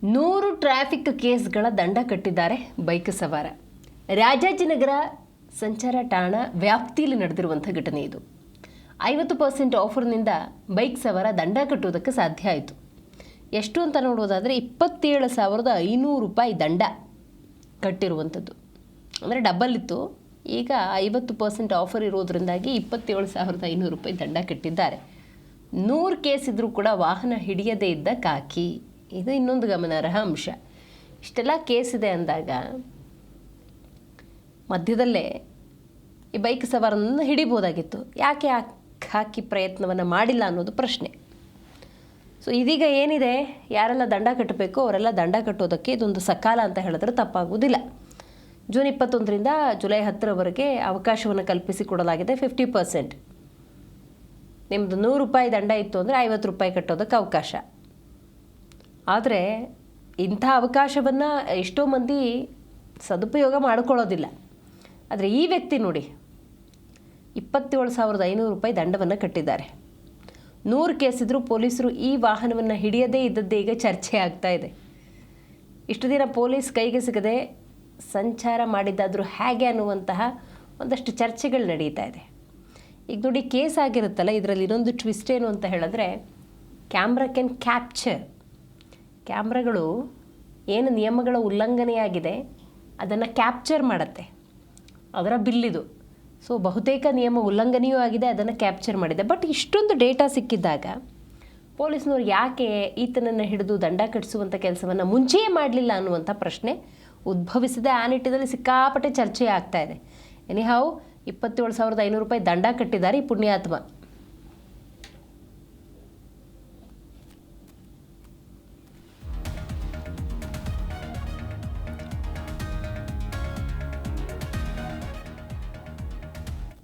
100 traffic ಕೇಸ್ಗಳ ದಂಡ ಕಟ್ಟಿದ್ದಾರೆ bike ಸವಾರ. ರಾಜಾಜಿನಗರ ಸಂಚಾರ ಠಾಣಾ ವ್ಯಾಪ್ತಿಯಲ್ಲಿ ನಡೆದಿರುವಂಥ ಘಟನೆ ಇದು. 50% ಆಫರ್ನಿಂದ ಬೈಕ್ ಸವಾರ ದಂಡ ಕಟ್ಟುವುದಕ್ಕೆ ಸಾಧ್ಯ ಆಯಿತು. ಎಷ್ಟು ಅಂತ ನೋಡೋದಾದರೆ 27,500 ರೂಪಾಯಿ ದಂಡ ಕಟ್ಟಿರುವಂಥದ್ದು. ಅಂದರೆ ಡಬಲ್ ಇತ್ತು, ಈಗ 50% ಆಫರ್ ಇರೋದ್ರಿಂದಾಗಿ 27,500 ರೂಪಾಯಿ ದಂಡ ಕಟ್ಟಿದ್ದಾರೆ. 100 ಕೇಸ್ ಇದ್ದರೂ ಕೂಡ ವಾಹನ ಹಿಡಿಯದೇ ಇದ್ದ ಕಾಕಿ. ಇದು ಇನ್ನೊಂದು ಗಮನಾರ್ಹ ಅಂಶ. ಇಷ್ಟೆಲ್ಲ ಕೇಸ್ ಇದೆ ಅಂದಾಗ ಮಧ್ಯದಲ್ಲೇ ಈ ಬೈಕ್ ಸವಾರನನ್ನು ಹಿಡಿಬೋದಾಗಿತ್ತು. ಯಾಕೆ ಹಾಕಿ ಪ್ರಯತ್ನವನ್ನು ಮಾಡಿಲ್ಲ ಅನ್ನೋದು ಪ್ರಶ್ನೆ. ಸೊ ಇದೀಗ ಏನಿದೆ, ಯಾರೆಲ್ಲ ದಂಡ ಕಟ್ಟಬೇಕು ಅವರೆಲ್ಲ ದಂಡ ಕಟ್ಟೋದಕ್ಕೆ ಇದೊಂದು ಸಕಾಲ ಅಂತ ಹೇಳಿದ್ರೆ ತಪ್ಪಾಗುವುದಿಲ್ಲ. ಜೂನ್ 21ರಿಂದ ಜುಲೈ 10ರವರೆಗೆ ಅವಕಾಶವನ್ನು ಕಲ್ಪಿಸಿಕೊಡಲಾಗಿದೆ. 50%. ನಿಮ್ಮದು 100 ರೂಪಾಯಿ ದಂಡ ಇತ್ತು ಅಂದರೆ 50 ರೂಪಾಯಿ ಕಟ್ಟೋದಕ್ಕೆ ಅವಕಾಶ. ಆದರೆ ಇಂಥ ಅವಕಾಶವನ್ನು ಎಷ್ಟೋ ಮಂದಿ ಸದುಪಯೋಗ ಮಾಡಿಕೊಳ್ಳೋದಿಲ್ಲ. ಆದರೆ ಈ ವ್ಯಕ್ತಿ ನೋಡಿ 27,500 ರೂಪಾಯಿ ದಂಡವನ್ನು ಕಟ್ಟಿದ್ದಾರೆ. 100 ಕೇಸ್ ಇದ್ದರೂ ಪೊಲೀಸರು ಈ ವಾಹನವನ್ನು ಹಿಡಿಯದೇ ಇದ್ದದ್ದೇ ಈಗ ಚರ್ಚೆ ಆಗ್ತಾ ಇದೆ. ಇಷ್ಟು ದಿನ ಪೊಲೀಸ್ ಕೈಗೆ ಸಿಗದೆ ಸಂಚಾರ ಮಾಡಿದ್ದಾದರೂ ಹೇಗೆ ಅನ್ನುವಂತಹ ಒಂದಷ್ಟು ಚರ್ಚೆಗಳು ನಡೀತಾ ಇದೆ. ಈಗ ನೋಡಿ, ಕೇಸ್ ಆಗಿರುತ್ತಲ್ಲ, ಇದರಲ್ಲಿ ಇನ್ನೊಂದು ಟ್ವಿಸ್ಟ್ ಏನು ಅಂತ ಹೇಳಿದ್ರೆ, ಕ್ಯಾಮ್ರಾ ಕ್ಯಾನ್ ಕ್ಯಾಪ್ಚರ್. ಕ್ಯಾಮ್ರಾಗಳು ಏನು ನಿಯಮಗಳ ಉಲ್ಲಂಘನೆಯಾಗಿದೆ ಅದನ್ನು ಕ್ಯಾಪ್ಚರ್ ಮಾಡುತ್ತೆ. ಅದರ ಬಿಲ್ಲಿದು. ಸೊ ಬಹುತೇಕ ನಿಯಮ ಉಲ್ಲಂಘನೆಯೂ ಆಗಿದೆ, ಅದನ್ನು ಕ್ಯಾಪ್ಚರ್ ಮಾಡಿದೆ. ಬಟ್ ಇಷ್ಟೊಂದು ಡೇಟಾ ಸಿಕ್ಕಿದ್ದಾಗ ಪೊಲೀಸ್ನವ್ರು ಯಾಕೆ ಈತನನ್ನು ಹಿಡಿದು ದಂಡ ಕಟ್ಟಿಸುವಂಥ ಕೆಲಸವನ್ನು ಮುಂಚೆಯೇ ಮಾಡಲಿಲ್ಲ ಅನ್ನುವಂಥ ಪ್ರಶ್ನೆ ಉದ್ಭವಿಸಿದೆ. ಆ ನಿಟ್ಟಿನಲ್ಲಿ ಸಿಕ್ಕಾಪಟ್ಟೆ ಚರ್ಚೆ ಆಗ್ತಾ ಇದೆ. ಎನಿಹಾವ್ 27,500 ರೂಪಾಯಿ ದಂಡ ಕಟ್ಟಿದ್ದಾರೆ ಈ ಪುಣ್ಯಾತ್ಮ.